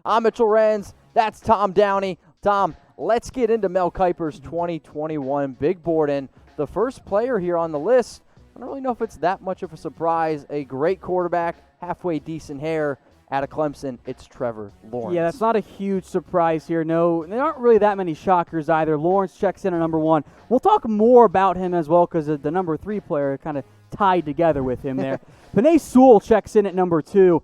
I'm Mitchell Renz. That's Tom Downey. Tom, let's get into Mel Kiper's 2021 big board. And the first player here on the list, I don't really know if it's that much of a surprise. A great quarterback, halfway decent hair out of Clemson. It's Trevor Lawrence. Yeah, that's not a huge surprise here. No, there aren't really that many shockers either. Lawrence checks in at number 1. We'll talk more about him as well because the number 3 player kind of tied together with him there. Penei Sewell checks in at number 2.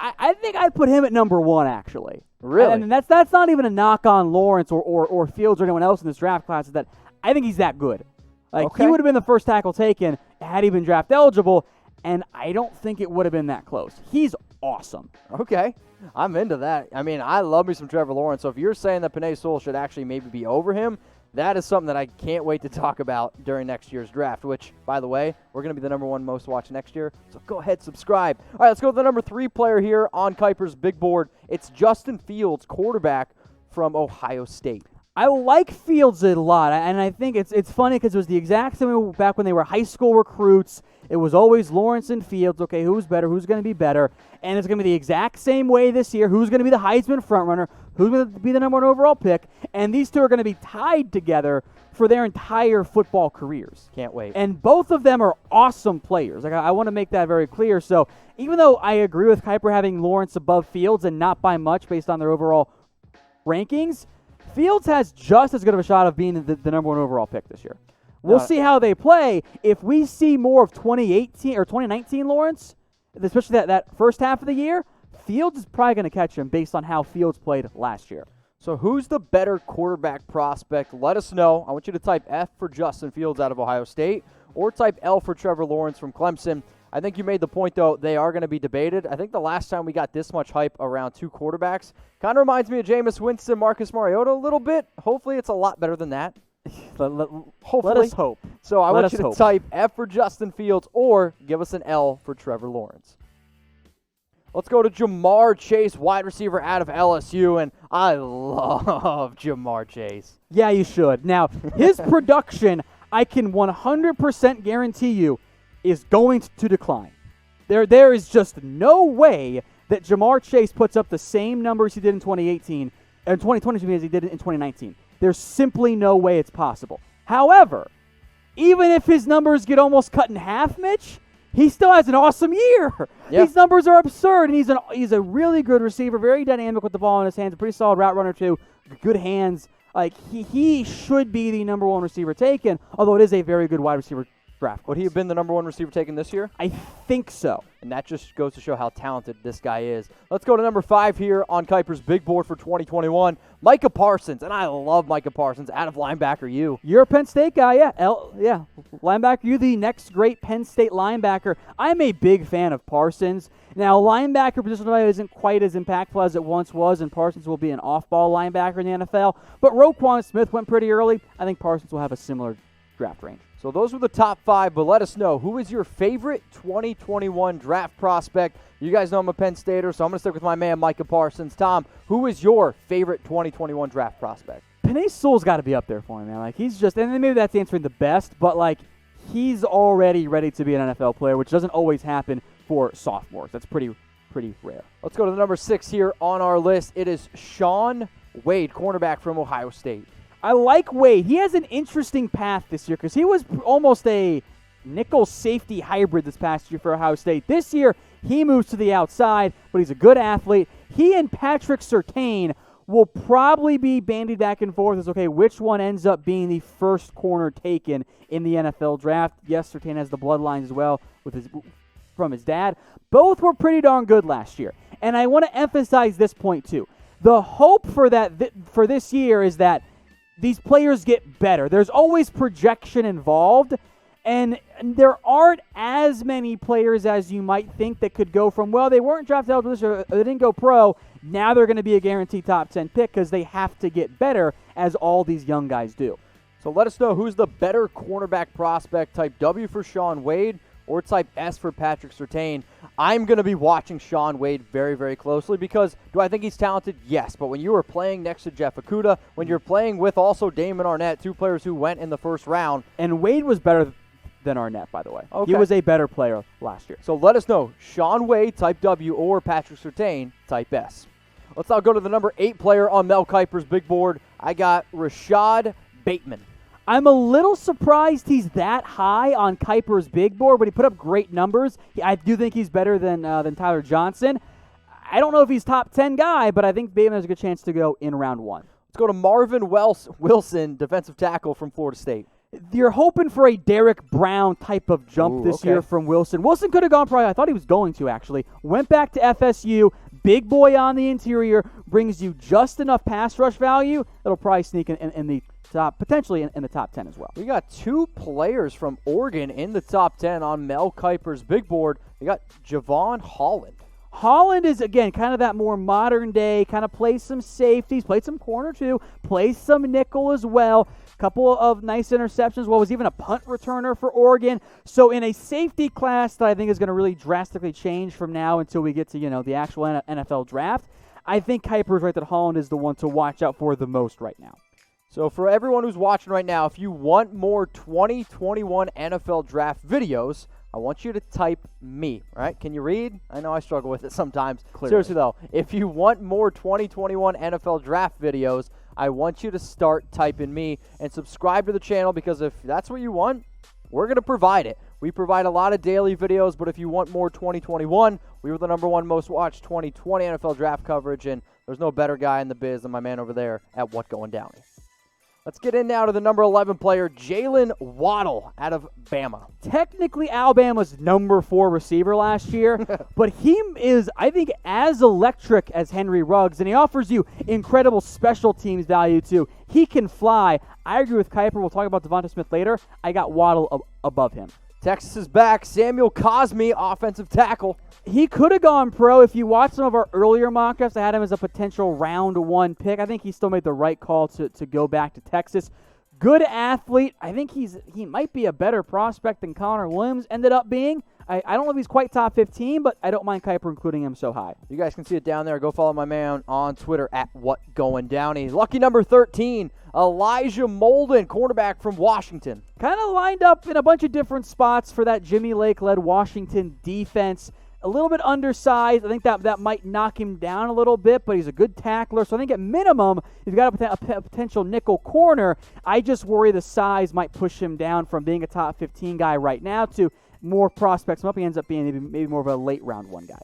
I think I'd put him at number 1, actually. Really? And that's not even a knock on Lawrence or Fields or anyone else in this draft class. Is that I think he's that good. He would have been the first tackle taken had he been draft eligible, and I don't think it would have been that close. He's awesome. Okay. I'm into that. I mean, I love me some Trevor Lawrence, so if you're saying that Penei Sewell should actually maybe be over him, that is something that I can't wait to talk about during next year's draft, which, by the way, we're going to be the number 1 most watched next year, so go ahead, subscribe. All right, let's go to the number 3 player here on Kiper's big board. It's Justin Fields, quarterback from Ohio State. I like Fields a lot, and I think it's funny because it was the exact same way back when they were high school recruits. It was always Lawrence and Fields. Okay, who's better? Who's going to be better? And it's going to be the exact same way this year. Who's going to be the Heisman frontrunner? Who's going to be the number 1 overall pick? And these two are going to be tied together for their entire football careers. Can't wait. And both of them are awesome players. I want to make that very clear. So even though I agree with Kiper having Lawrence above Fields and not by much based on their overall rankings, Fields has just as good of a shot of being the number 1 overall pick this year. We'll see how they play. If we see more of 2018 or 2019 Lawrence, especially that first half of the year, Fields is probably going to catch him based on how Fields played last year. So who's the better quarterback prospect? Let us know. I want you to type F for Justin Fields out of Ohio State or type L for Trevor Lawrence from Clemson. I think you made the point, though, they are going to be debated. I think the last time we got this much hype around 2 quarterbacks kind of reminds me of Jameis Winston, Marcus Mariota a little bit. Hopefully it's a lot better than that. Let us hope. So I want you to type F for Justin Fields or give us an L for Trevor Lawrence. Let's go to Jamar Chase, wide receiver out of LSU, and I love Jamar Chase. Yeah, you should. Now, his production, I can 100% guarantee you, is going to decline. There is just no way that Jamar Chase puts up the same numbers he did in 2018 and 2020 as he did in 2019. There's simply no way it's possible. However, even if his numbers get almost cut in half, Mitch, he still has an awesome year. Yep. These numbers are absurd, and he's a really good receiver, very dynamic with the ball in his hands, a pretty solid route runner too, good hands. He should be the number 1 receiver taken, although it is a very good wide receiver draft. Would he have been the number 1 receiver taken this year? I think so. And that just goes to show how talented this guy is. Let's go to number 5 here on Kiper's big board for 2021. Micah Parsons, and I love Micah Parsons out of linebacker U. You're a Penn State guy, yeah. Linebacker U, the next great Penn State linebacker. I'm a big fan of Parsons. Now, linebacker position isn't quite as impactful as it once was, and Parsons will be an off-ball linebacker in the NFL. But Roquan Smith went pretty early. I think Parsons will have a similar draft range. So those were the top 5, but let us know, who is your favorite 2021 draft prospect? You guys know I'm a Penn Stater, so I'm going to stick with my man Micah Parsons. Tom, who is your favorite 2021 draft prospect? Penei Sewell's got to be up there for me, man. He's just, and maybe that's answering the best, but he's already ready to be an NFL player, which doesn't always happen for sophomores. That's pretty rare. Let's go to the number 6 here on our list. It is Shaun Wade, cornerback from Ohio State. I like Wade. He has an interesting path this year because he was almost a nickel safety hybrid this past year for Ohio State. This year, he moves to the outside, but he's a good athlete. He and Patrick Surtain will probably be bandied back and forth as, which one ends up being the first corner taken in the NFL draft. Yes, Surtain has the bloodlines as well from his dad. Both were pretty darn good last year. And I want to emphasize this point, too. The hope for this year is that these players get better. There's always projection involved, and there aren't as many players as you might think that could go from, they weren't drafted eligible this year, they didn't go pro, now they're going to be a guaranteed top 10 pick because they have to get better, as all these young guys do. So let us know who's the better cornerback prospect. Type W for Shaun Wade or type S for Patrick Surtain. I'm going to be watching Shaun Wade very, very closely because do I think he's talented? Yes. But when you are playing next to Jeff Okudah, when you're playing with also Damon Arnett, 2 players who went in the first round. And Wade was better than Arnett, by the way. Okay. He was a better player last year. So let us know. Shaun Wade, type W, or Patrick Surtain, type S. Let's now go to the number 8 player on Mel Kiper's big board. I got Rashad Bateman. I'm a little surprised he's that high on Kiper's big board, but he put up great numbers. I do think he's better than Tyler Johnson. I don't know if he's top 10 guy, but I think Bateman has a good chance to go in round 1. Let's go to Marvin Wilson, defensive tackle from Florida State. You're hoping for a Derek Brown type of jump this year from Wilson. Wilson could have gone probably, I thought he was going to actually. Went back to FSU, big boy on the interior, brings you just enough pass rush value that'll probably sneak in the top, potentially in the top 10 as well. We got 2 players from Oregon in the top 10 on Mel Kiper's big board. We got Javon Holland. Holland is, again, kind of that more modern day, kind of plays some safeties, played some corner too, plays some nickel as well. Couple of nice interceptions. Was even a punt returner for Oregon. So in a safety class that I think is going to really drastically change from now until we get to, the actual NFL draft, I think Kiper's right that Holland is the one to watch out for the most right now. So for everyone who's watching right now, if you want more 2021 NFL draft videos, I want you to type me, all right? Can you read? I know I struggle with it sometimes. Clearly. Seriously, though, if you want more 2021 NFL draft videos, I want you to start typing me and subscribe to the channel, because if that's what you want, we're going to provide it. We provide a lot of daily videos, but if you want more 2021, we were the number 1 most watched 2020 NFL draft coverage, and there's no better guy in the biz than my man over there at What Going Downey. Let's get in now to the number 11 player, Jalen Waddle out of Bama. Technically Alabama's number 4 receiver last year, but he is, I think, as electric as Henry Ruggs, and he offers you incredible special teams value too. He can fly. I agree with Kiper. We'll talk about Devonta Smith later. I got Waddle above him. Texas is back. Samuel Cosmi, offensive tackle. He could have gone pro. If you watch some of our earlier mock-ups, I had him as a potential round 1 pick. I think he still made the right call to go back to Texas. Good athlete. I think he might be a better prospect than Connor Williams ended up being. I don't know if he's quite top 15, but I don't mind Kiper including him so high. You guys can see it down there. Go follow my man on Twitter at WhatGoingDowney. Lucky number 13, Elijah Molden, cornerback from Washington. Kind of lined up in a bunch of different spots for that Jimmy Lake-led Washington defense. A little bit undersized. I think that might knock him down a little bit, but he's a good tackler. So I think at minimum, you've got a potential nickel corner. I just worry the size might push him down from being a top 15 guy right now to more prospects. He ends up being maybe more of a late round 1 guy.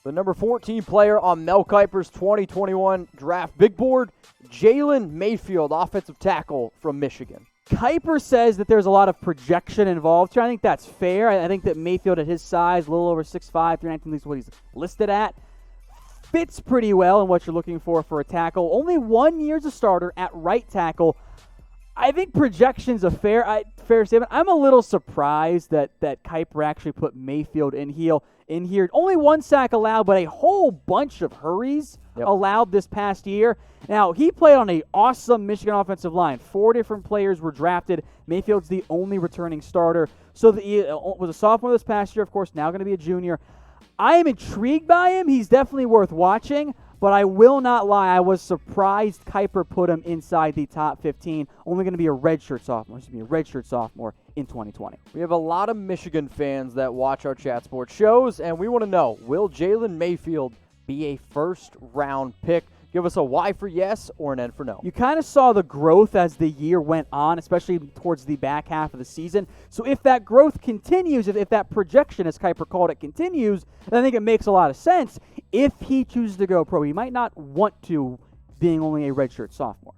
The number 14 player on Mel Kiper's 2021 draft big board, Jalen Mayfield, offensive tackle from Michigan. Kiper says that there's a lot of projection involved here. I think that's fair. I think that Mayfield at his size, a little over 6'5", 319, at least what he's listed at, fits pretty well in what you're looking for a tackle. Only 1 year as a starter at right tackle. I think projection's a fair statement. I'm a little surprised that Kiper actually put Mayfield in here. Only 1 sack allowed, but a whole bunch of hurries allowed this past year. Now, he played on an awesome Michigan offensive line. 4 different players were drafted. Mayfield's the only returning starter. So he was a sophomore this past year, of course, now going to be a junior. I am intrigued by him. He's definitely worth watching. But I will not lie, I was surprised Kiper put him inside the top 15. Only going to be a redshirt sophomore. He's going to be a redshirt sophomore in 2020. We have a lot of Michigan fans that watch our Chat Sports shows, and we want to know, will Jalen Mayfield be a first-round pick? Give us a Y for yes or an N for no. You kind of saw the growth as the year went on, especially towards the back half of the season. So if that growth continues, if that projection, as Kiper called it, continues, then I think it makes a lot of sense. If he chooses to go pro, he might not want to, being only a redshirt sophomore.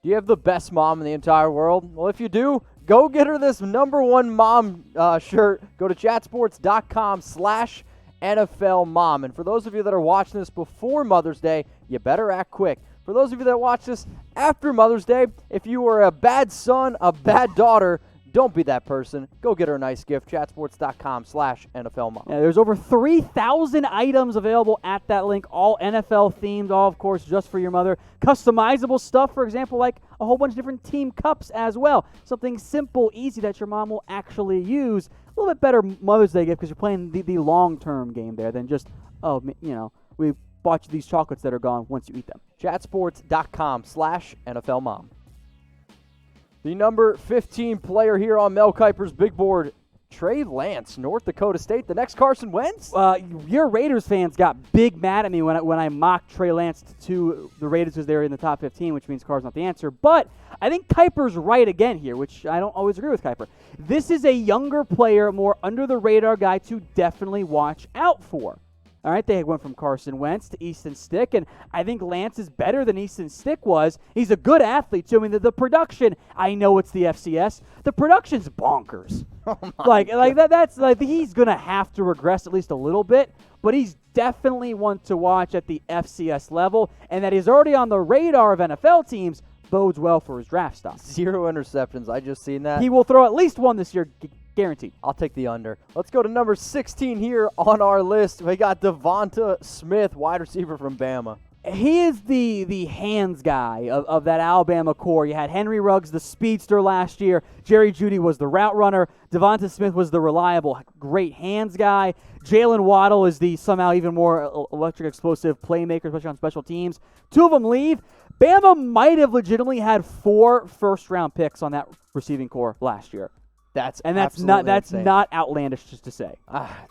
Do you have the best mom in the entire world? Well, if you do, go get her this number 1 mom shirt. Go to chatsports.com/NFL Mom. And for those of you that are watching this before Mother's Day, you better act quick. For those of you that watch this after Mother's Day, if you were a bad son, a bad daughter, don't be that person. Go get her a nice gift. Chatsports.com/NFL Mom. Yeah, there's over 3,000 items available at that link, all NFL themed, all, of course, just for your mother. Customizable stuff, for example, like a whole bunch of different team cups as well. Something simple, easy that your mom will actually use. A little bit better Mother's Day gift because you're playing the long-term game there than just, we bought you these chocolates that are gone once you eat them. Chatsports.com/NFL Mom. The number 15 player here on Mel Kiper's big board, Trey Lance, North Dakota State, the next Carson Wentz? Your Raiders fans got big mad at me when I mocked Trey Lance to the Raiders because they were in the top 15, which means Carr's not the answer. But I think Kiper's right again here, which I don't always agree with Kiper. This is a younger player, more under-the-radar guy to definitely watch out for. All right, they went from Carson Wentz to Easton Stick, and I think Lance is better than Easton Stick was. He's a good athlete, too. I mean, the production, I know it's the FCS. The production's bonkers. Oh my God. That's like he's going to have to regress at least a little bit, but he's definitely one to watch at the FCS level, and that he's already on the radar of NFL teams bodes well for his draft stock. 0 interceptions. I just seen that. He will throw at least one this year, guaranteed. I'll take the under. Let's go to number 16 here on our list. We got Devonta Smith, wide receiver from Bama. He is the hands guy of that Alabama core. You had Henry Ruggs, the speedster last year. Jerry Jeudy was the route runner. Devonta Smith was the reliable, great hands guy. Jalen Waddle is the somehow even more electric, explosive playmaker, especially on special teams. 2 of them leave. Bama might have legitimately had 4 first-round picks on that receiving core last year. That's not outlandish just to say.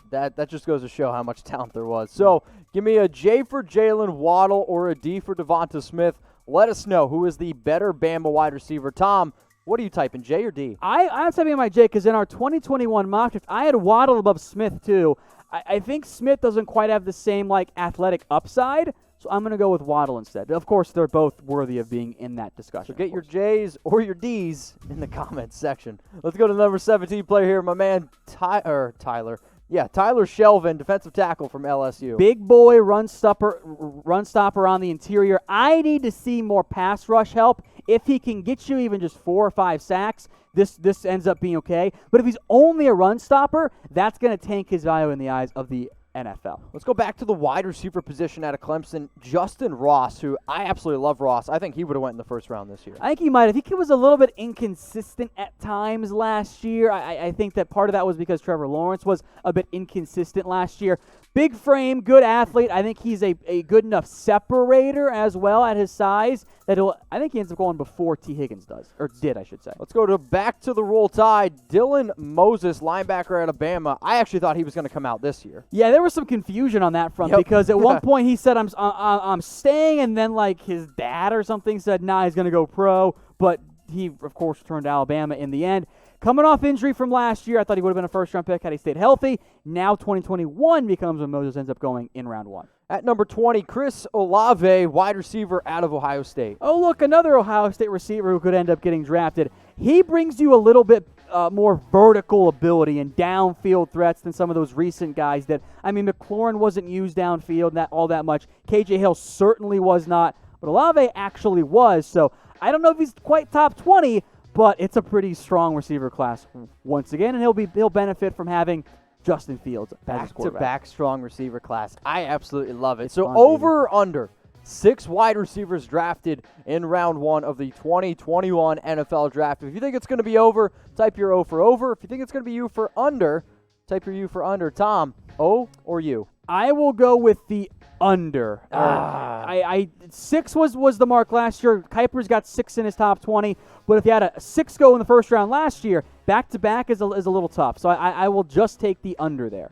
That just goes to show how much talent there was. So give me a J for Jalen Waddle or a D for Devonta Smith. Let us know who is the better Bama wide receiver. Tom, what are you typing, J or D? I'm typing my J because in our 2021 mock draft, I had Waddle above Smith too. I think Smith doesn't quite have the same athletic upside. So I'm going to go with Waddle instead. Of course, they're both worthy of being in that discussion. So get your J's or your D's in the comments section. Let's go to the number 17 player here, my man Tyler. Tyler Shelvin, defensive tackle from LSU. Big boy run stopper on the interior. I need to see more pass rush help. If he can get you even just 4 or 5 sacks, this ends up being okay. But if he's only a run stopper, that's going to tank his value in the eyes of the NFL. Let's go back to the wide receiver position out of Clemson. Justin Ross, who I absolutely love Ross. I think he would have went in the first round this year. I think he might. I think he was a little bit inconsistent at times last year. I think that part of that was because Trevor Lawrence was a bit inconsistent last year. Big frame, good athlete. I think he's a good enough separator as well at his size that I think he ends up going before T. Higgins does, or did, I should say. Let's go to back to the Roll Tide. Dylan Moses, linebacker out of Bama. I actually thought he was going to come out this year. Yeah, there was some confusion on that front because at one point he said I'm staying, and then his dad or something said he's going to go pro, but he of course returned to Alabama in the end. Coming off injury from last year, I thought he would have been a first-round pick had he stayed healthy. Now 2021 becomes when Moses ends up going in round 1. At number 20, Chris Olave, wide receiver out of Ohio State. Oh, look, another Ohio State receiver who could end up getting drafted. He brings you a little bit more vertical ability and downfield threats than some of those recent guys that, McLaurin wasn't used downfield all that much. KJ Hill certainly was not, but Olave actually was. So I don't know if he's quite top 20, but it's a pretty strong receiver class once again, and he'll benefit from having Justin Fields as his quarterback. Back-to-back strong receiver class. I absolutely love it. So over or under 6 wide receivers drafted in round 1 of the 2021 NFL Draft. If you think it's going to be over, type your O for over. If you think it's going to be U for under, type your U for under. Tom, O or U? I will go with the under. 6 was the mark last year. Kiper's got 6 in his top 20. But if you had a 6 go in the first round last year, back-to-back is a little tough. So I will just take the under there.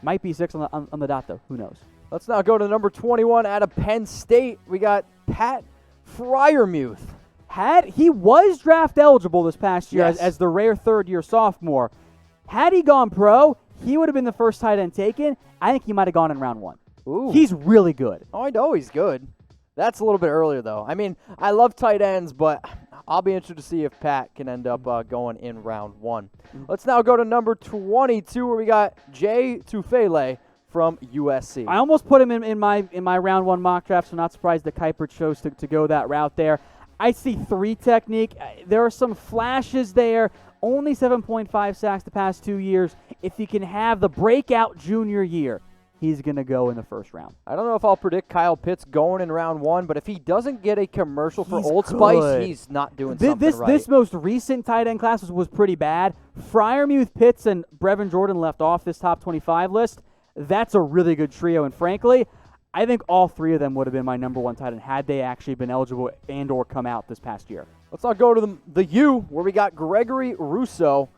Might be 6 on the dot, though. Who knows? Let's now go to number 21 out of Penn State. We got Pat Freiermuth. He was draft eligible this past year Yes. as the rare third-year sophomore. Had he gone pro, he would have been the first tight end taken. I think he might have gone in round 1. Ooh. He's really good. Oh, I know he's good. That's a little bit earlier, though. I love tight ends, but I'll be interested to see if Pat can end up going in round 1. Let's now go to number 22, where we got Jay Tufele from USC. I almost put him in my round 1 mock draft, so not surprised that Kiper chose to go that route there. I see 3 technique. There are some flashes there. Only 7.5 sacks the past 2 years. If he can have the breakout junior year, he's going to go in the first round. I don't know if I'll predict Kyle Pitts going in round 1, but if he doesn't get a commercial for Old good. Spice, he's not doing something right. This most recent tight end class was pretty bad. Freiermuth, Pitts, and Brevin Jordan left off this top 25 list. That's a really good trio, and frankly, I think all 3 of them would have been my number 1 tight end had they actually been eligible and or come out this past year. Let's now go to the U, where we got Gregory Rousseau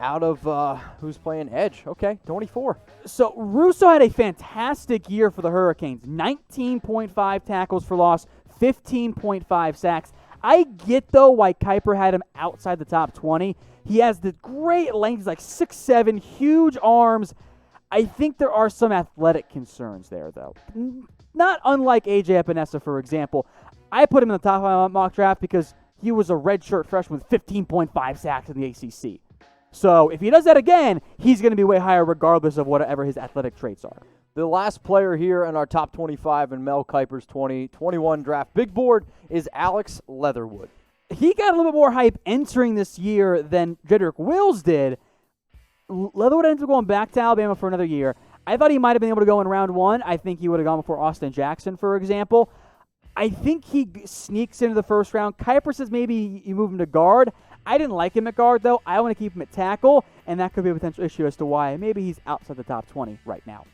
out of who's playing edge. Okay, 24. So Russo had a fantastic year for the Hurricanes. 19.5 tackles for loss, 15.5 sacks. I get, though, why Kiper had him outside the top 20. He has the great length. He's like 6'7", huge arms. I think there are some athletic concerns there, though. Not unlike A.J. Epinesa, for example. I put him in the top of my mock draft because he was a redshirt freshman with 15.5 sacks in the ACC. So if he does that again, he's going to be way higher regardless of whatever his athletic traits are. The last player here in our top 25 in Mel Kiper's 2021 draft big board is Alex Leatherwood. He got a little bit more hype entering this year than Jedrick Wills did. Leatherwood ended up going back to Alabama for another year. I thought he might have been able to go in round 1. I think he would have gone before Austin Jackson, for example. I think he sneaks into the first round. Kiper says maybe you move him to guard. I didn't like him at guard, though. I want to keep him at tackle, and that could be a potential issue as to why maybe he's outside the top 20 right now.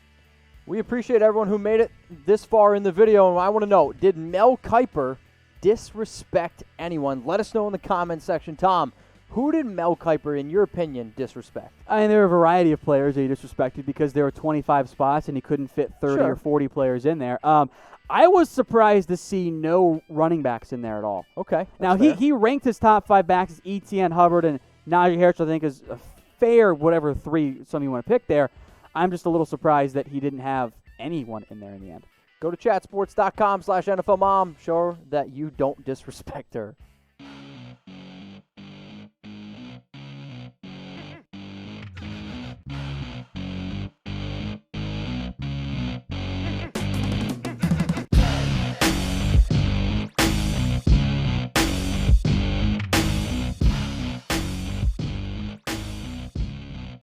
We appreciate everyone who made it this far in the video, and I want to know, did Mel Kiper disrespect anyone? Let us know in the comment section. Tom, who did Mel Kiper, in your opinion, disrespect? I mean, there are a variety of players that he disrespected because there were 25 spots and he couldn't fit 30 or 40 players in there. I was surprised to see no running backs in there at all. Okay. Now, he ranked his top 5 backs as Etienne, Hubbard, and Najee Harris, I think is a fair whatever 3 some you want to pick there. I'm just a little surprised that he didn't have anyone in there in the end. Go to chatsports.com/NFLmom. Show her that you don't disrespect her.